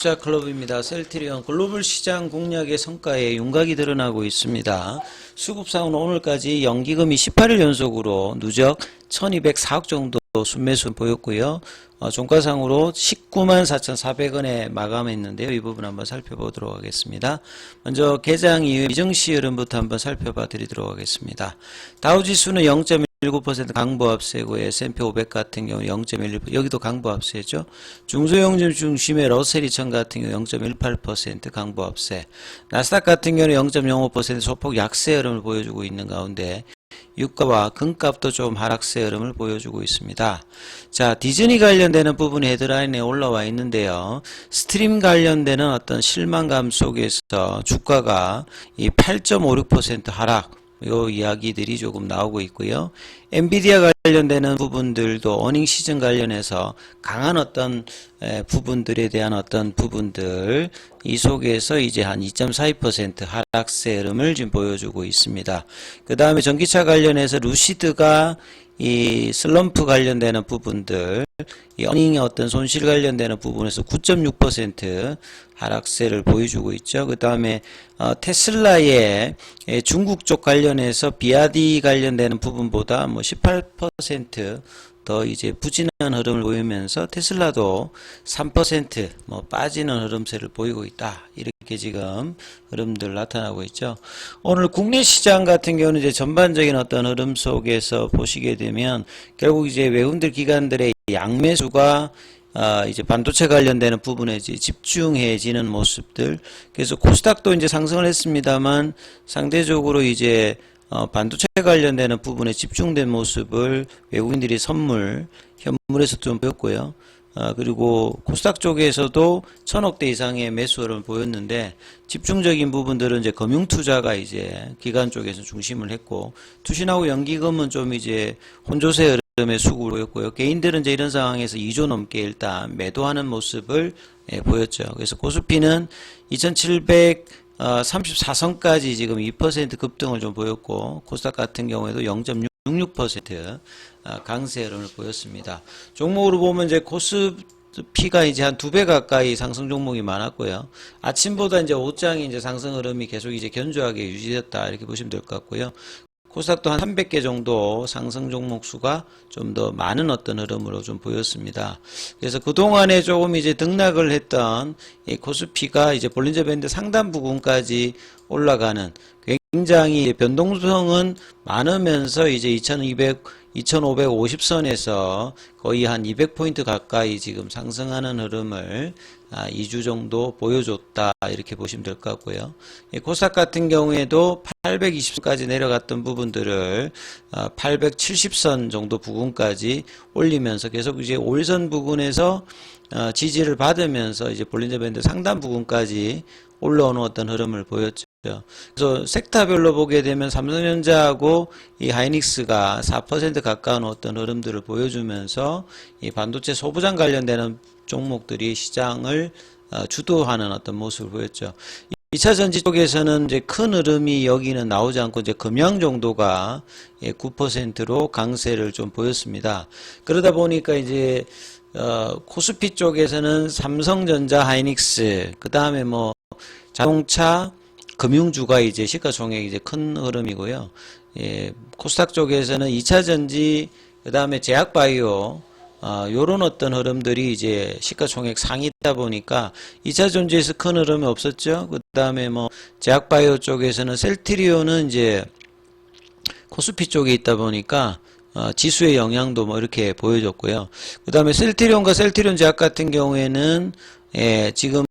투자클럽입니다. 셀트리온 글로벌 시장 공략의 성과에 윤곽이 드러나고 있습니다. 수급상은 오늘까지 연기금이 18일 연속으로 누적 1204억 정도 순매수 보였고요. 종가상으로 19만 4,400원에 마감했는데요. 이 부분 한번 살펴보도록 하겠습니다. 먼저 개장 이후 미증시 흐름부터 한번 살펴봐 드리도록 하겠습니다. 다우지수는 0.19% 강보합세고 S&P 500 같은 경우 0.11% 여기도 강보합세죠. 중소형주 중심의 러셀2000 같은 경우 0.18% 강보합세. 나스닥 같은 경우는 0.05% 소폭 약세 흐름을 보여주고 있는 가운데 유가와 금값도 좀 하락세 흐름을 보여주고 있습니다. 자, 디즈니 관련되는 부분이 헤드라인에 올라와 있는데요. 스트림 관련되는 어떤 실망감 속에서 주가가 이 8.56% 하락 요 이야기들이 조금 나오고 있고요. 엔비디아 관련되는 부분들도 어닝 시즌 관련해서 강한 어떤 부분들에 대한 어떤 부분들 이 속에서 이제 한 2.42% 하락세 흐름을 지금 보여주고 있습니다. 그 다음에 전기차 관련해서 루시드가 이 슬럼프 관련되는 부분들, 이 어닝의 어떤 손실 관련되는 부분에서 9.6% 하락세를 보여주고 있죠. 그 다음에 테슬라의 중국 쪽 관련해서 비아디 관련되는 부분보다 뭐 18% 이제 부진한 흐름을 보이면서 테슬라도 3% 빠지는 흐름세를 보이고 있다. 이렇게 지금 흐름들 나타나고 있죠. 오늘 국내 시장 같은 경우는 이제 전반적인 어떤 흐름 속에서 보시게 되면 결국 이제 외국인들 기관들의 양매수가 이제 반도체 관련되는 부분에 이제 집중해지는 모습들. 그래서 코스닥도 이제 상승을 했습니다만 상대적으로 이제 반도체 관련되는 부분에 집중된 모습을 외국인들이 현물에서 좀 보였고요. 그리고 코스닥 쪽에서도 1000억대 이상의 매수 흐름을 보였는데 집중적인 부분들은 이제 금융투자가 이제 기관 쪽에서 중심을 했고 투신하고 연기금은 좀 이제 혼조세 흐름의 수급을 보였고요. 개인들은 이제 이런 상황에서 2조 넘게 일단 매도하는 모습을 보였죠. 그래서 코스피는 2734선까지 지금 2% 급등을 좀 보였고 코스닥 같은 경우에도 0.66% 강세 흐름을 보였습니다. 종목으로 보면 이제 코스피가 이제 한 2배 가까이 상승 종목이 많았고요. 아침보다 이제 옷장이 이제 상승 흐름이 계속 이제 견조하게 유지됐다 이렇게 보시면 될 것 같고요. 코스닥도 한 300개 정도 상승 종목 수가 좀 더 많은 어떤 흐름으로 좀 보였습니다. 그래서 그동안에 조금 이제 등락을 했던 이 코스피가 이제 볼린저 밴드 상단 부분까지 올라가는 굉장히 변동성은 많으면서 이제 2550선에서 거의 한 200포인트 가까이 지금 상승하는 흐름을 2주 정도 보여줬다 이렇게 보시면 될 것 같고요. 코스닥 같은 경우에도 820선까지 내려갔던 부분들을 870선 정도 부근까지 올리면서 계속 이제 5일선 부근에서 지지를 받으면서 이제 볼린저 밴드 상단 부근까지 올라오는 어떤 흐름을 보였죠. 그래서 섹터별로 보게 되면 삼성전자하고 이 하이닉스가 4% 가까운 어떤 흐름들을 보여주면서 이 반도체 소부장 관련되는 종목들이 시장을 주도하는 어떤 모습을 보였죠. 2차 전지 쪽에서는 이제 큰 흐름이 여기는 나오지 않고 이제 금양 정도가 9%로 강세를 좀 보였습니다. 그러다 보니까 이제 코스피 쪽에서는 삼성전자, 하이닉스, 그 다음에 뭐 자동차, 금융주가 이제 시가총액이 이제 큰 흐름이고요. 코스닥 쪽에서는 2차 전지, 그 다음에 제약바이오, 요런 어떤 흐름들이 이제 시가총액 상위다 보니까 2차 전지에서 큰 흐름이 없었죠. 그 다음에 뭐 제약바이오 쪽에서는 셀트리온은 이제 코스피 쪽에 있다 보니까 지수의 영향도 뭐 이렇게 보여줬고요. 그 다음에 셀트리온과 셀트리온 제약 같은 경우에는 지금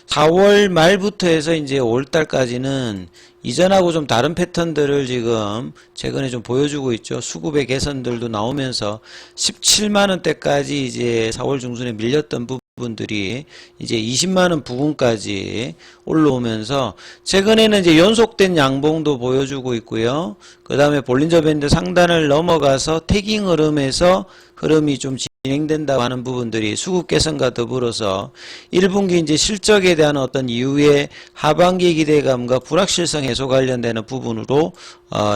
4월 말부터 해서 이제 5월달까지는 이전하고 좀 다른 패턴들을 지금 최근에 좀 보여주고 있죠. 수급의 개선들도 나오면서 17만원대까지 이제 4월 중순에 밀렸던 부분들이 이제 20만원 부근까지 올라오면서 최근에는 이제 연속된 양봉도 보여주고 있고요. 그 다음에 볼린저 밴드 상단을 넘어가서 태깅 흐름에서 흐름이 좀 진행된다고 하는 부분들이 수급 개선과 더불어서 1분기 이제 실적에 대한 어떤 이후의 하반기 기대감과 불확실성 해소 관련되는 부분으로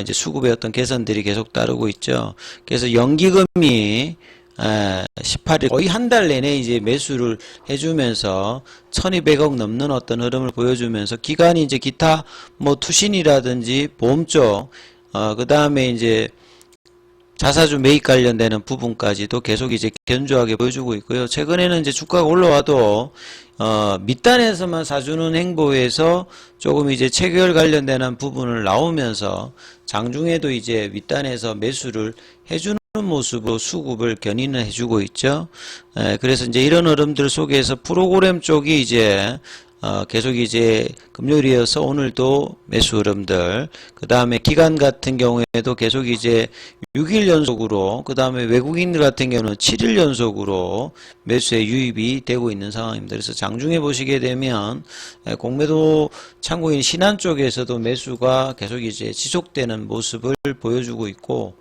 이제 수급의 어떤 개선들이 계속 따르고 있죠. 그래서 연기금이 18일 거의 한 달 내내 이제 매수를 해주면서 1200억 넘는 어떤 흐름을 보여주면서 기간이 이제 기타 뭐 투신이라든지 보험 쪽, 그 다음에 이제 자사주 매입 관련되는 부분까지도 계속 이제 견조하게 보여주고 있고요. 최근에는 이제 주가가 올라와도 밑단에서만 사주는 행보에서 조금 이제 체결 관련되는 부분을 나오면서 장중에도 이제 윗단에서 매수를 해주는 모습으로 수급을 견인을 해주고 있죠. 그래서 이제 이런 흐름들 속에서 프로그램 쪽이 이제 계속 이제 금요일이어서 오늘도 매수 흐름들, 그 다음에 기간 같은 경우에도 계속 이제 6일 연속으로, 그 다음에 외국인들 같은 경우는 7일 연속으로 매수에 유입이 되고 있는 상황입니다. 그래서 장중에 보시게 되면 공매도 참고인 신한 쪽에서도 매수가 계속 이제 지속되는 모습을 보여주고 있고,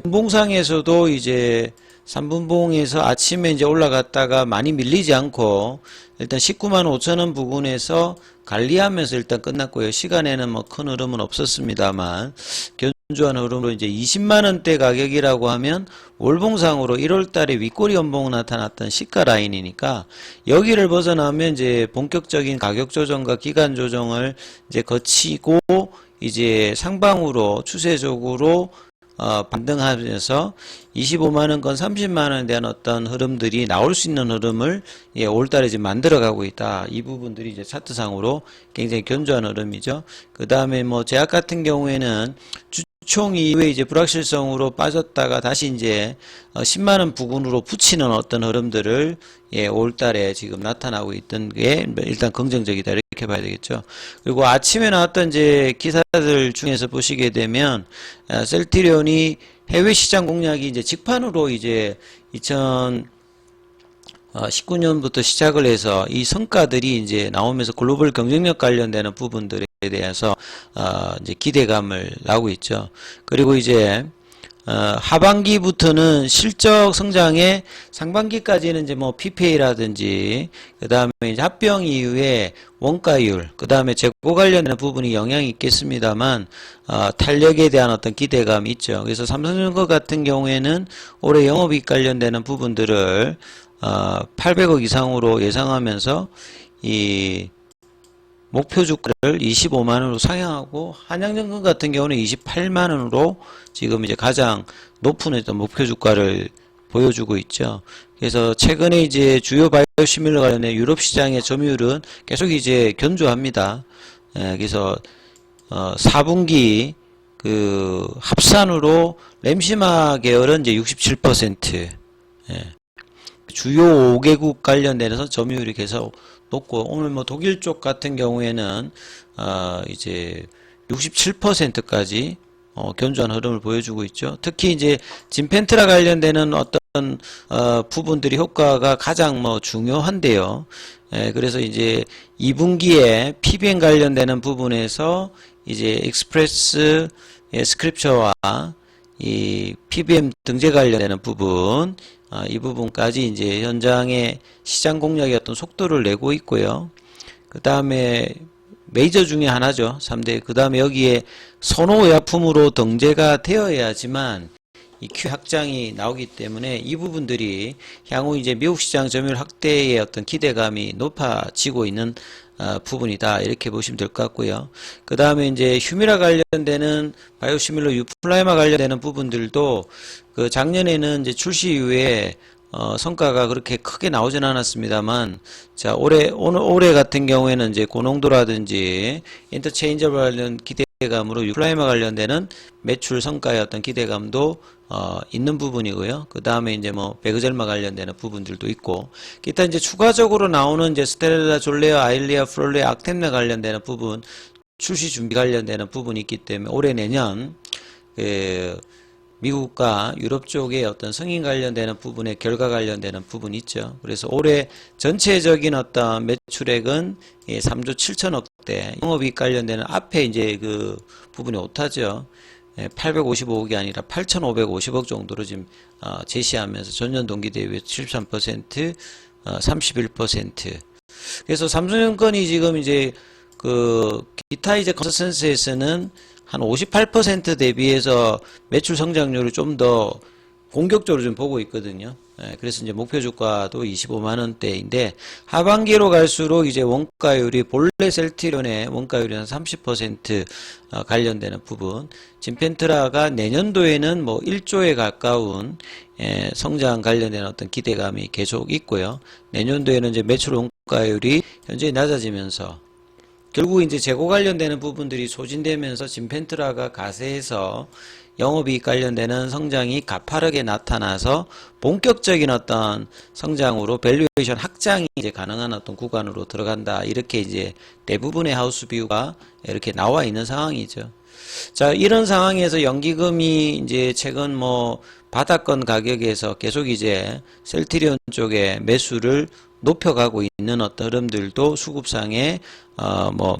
분봉상에서도 이제 3분봉에서 아침에 이제 올라갔다가 많이 밀리지 않고 일단 19만 5천원 부근에서 관리하면서 일단 끝났고요. 시간에는 뭐 큰 흐름은 없었습니다만 견조한 흐름으로 이제 20만원대 가격이라고 하면 월봉상으로 1월달에 윗꼬리 연봉 나타났던 시가 라인이니까 여기를 벗어나면 이제 본격적인 가격 조정과 기간 조정을 이제 거치고 이제 상방으로 추세적으로 반등하면서 25만원권 30만원에 대한 어떤 흐름들이 나올 수 있는 흐름을 5월달에 지금 만들어가고 있다. 이 부분들이 이제 차트상으로 굉장히 견조한 흐름이죠. 그 다음에 뭐 제약 같은 경우에는 주총 이후에 이제 불확실성으로 빠졌다가 다시 이제 10만원 부근으로 붙이는 어떤 흐름들을 5월달에 지금 나타나고 있던 게 일단 긍정적이다 이렇게 봐야 되겠죠. 그리고 아침에 나왔던 이제 기사들 중에서 보시게 되면 셀트리온이 해외 시장 공략이 이제 직판으로 이제 2019년부터 시작을 해서 이 성과들이 이제 나오면서 글로벌 경쟁력 관련되는 부분들에 대해서 이제 기대감을 나오고 있죠. 그리고 이제 하반기부터는 실적 성장에 상반기까지는 이제 뭐 PPA라든지 그 다음에 이제 합병 이후에 원가율 그 다음에 재고 관련된 부분이 영향이 있겠습니다만 탄력에 대한 어떤 기대감이 있죠. 그래서 삼성전자 같은 경우에는 올해 영업이익 관련되는 부분들을 800억 이상으로 예상하면서 이 목표 주가를 25만원으로 상향하고 한양전권 같은 경우는 28만원으로 지금 이제 가장 높은 어떤 목표 주가를 보여주고 있죠. 그래서 최근에 이제 주요 바이오시밀러 관련된 유럽 시장의 점유율은 계속 이제 견조합니다. 그래서 4분기 그 합산으로 램시마 계열은 이제 67%, 주요 5개국 관련돼서 점유율이 계속 높고 오늘 뭐 독일 쪽 같은 경우에는 이제 67%까지 견조한 흐름을 보여주고 있죠. 특히 이제 진펜트라 관련되는 어떤 부분들이 효과가 가장 뭐 중요한데요. 그래서 이제 2분기에 PBM 관련되는 부분에서 이제 익스프레스 스크립처와 이 PBM 등재 관련되는 부분, 이 부분까지 이제 현장의 시장 공략의 어떤 속도를 내고 있고요. 그 다음에 메이저 중에 하나죠. 3대. 그 다음에 여기에 선호의약품으로 등재가 되어야지만 이 Q 확장이 나오기 때문에 이 부분들이 향후 이제 미국 시장 점유율 확대의 어떤 기대감이 높아지고 있는 부분이다. 이렇게 보시면 될 것 같고요. 그 다음에 이제 휴미라 관련되는 바이오시밀러 유플라이마 관련되는 부분들도 그 작년에는 이제 출시 이후에 성과가 그렇게 크게 나오진 않았습니다만, 자, 올해 같은 경우에는 이제 고농도라든지 인터체인저블 관련 기대감으로 유플라이마 관련되는 매출 성과의 어떤 기대감도 있는 부분이고요. 그 다음에 이제 뭐 베그젤마 관련되는 부분들도 있고, 기타 이제 추가적으로 나오는 이제 스테렐라, 졸레아, 아일리아, 프롤레아, 악템네 관련되는 부분, 출시 준비 관련되는 부분이 있기 때문에 올해 내년 미국과 유럽 쪽의 어떤 승인 관련되는 부분에 결과 관련되는 부분이 있죠. 그래서 올해 전체적인 어떤 매출액은 3조 7천억대, 영업이익 관련되는 앞에 이제 그 부분이 오타죠. 855억이 아니라 8,550억 정도로 지금 제시하면서 전년 동기 대비 73%, 31%. 그래서 삼성전건이 지금 이제 그 기타 이제 컨센서스에서는 한 58% 대비해서 매출 성장률이 좀 더 공격적으로 좀 보고 있거든요. 예, 그래서 이제 목표 주가도 25만 원대인데 하반기로 갈수록 이제 원가율이 본래 셀트리온의 원가율이 한 30% 관련되는 부분, 진펜트라가 내년도에는 뭐 1조에 가까운 성장 관련된 어떤 기대감이 계속 있고요. 내년도에는 이제 매출 원가율이 현저히 낮아지면서 결국 이제 재고 관련되는 부분들이 소진되면서 진펜트라가 가세해서 영업이익 관련되는 성장이 가파르게 나타나서 본격적인 어떤 성장으로 밸류에이션 확장이 이제 가능한 어떤 구간으로 들어간다. 이렇게 이제 대부분의 하우스 뷰가 이렇게 나와 있는 상황이죠. 자, 이런 상황에서 연기금이 이제 최근 뭐 바닥권 가격에서 계속 이제 셀트리온 쪽에 매수를 높여가고 있는 어떤 흐름들도 수급상에 뭐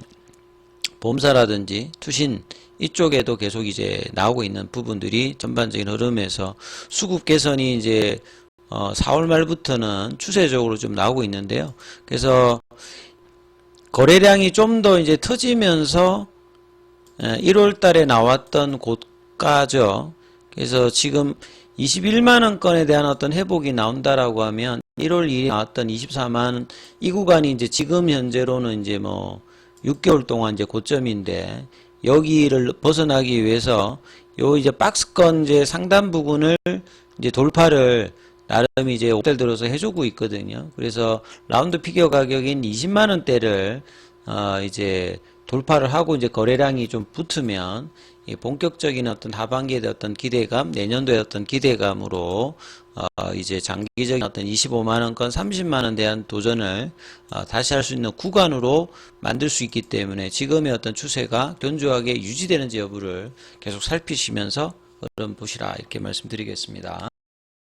보험사라든지 투신 이쪽에도 계속 이제 나오고 있는 부분들이 전반적인 흐름에서 수급 개선이 이제 4월 말부터는 추세적으로 좀 나오고 있는데요. 그래서 거래량이 좀 더 이제 터지면서 1월 달에 나왔던 고가죠. 그래서 지금 21만원 건에 대한 어떤 회복이 나온다라고 하면 1월 2일에 나왔던 24만원 이 구간이 이제 지금 현재로는 이제 뭐 6개월 동안 이제 고점인데 여기를 벗어나기 위해서 요 이제 박스권 이제 상단 부분을 이제 돌파를 나름 이제 5달 들어서 해주고 있거든요. 그래서 라운드 피겨 가격인 20만 원대를 이제 돌파를 하고 이제 거래량이 좀 붙으면 이 본격적인 어떤 하반기에 대한 어떤 기대감, 내년도에 어떤 기대감으로 이제 장기적인 어떤 25만 원권, 30만 원 대한 도전을 다시 할 수 있는 구간으로 만들 수 있기 때문에 지금의 어떤 추세가 견조하게 유지되는지 여부를 계속 살피시면서 흐름 보시라 이렇게 말씀드리겠습니다.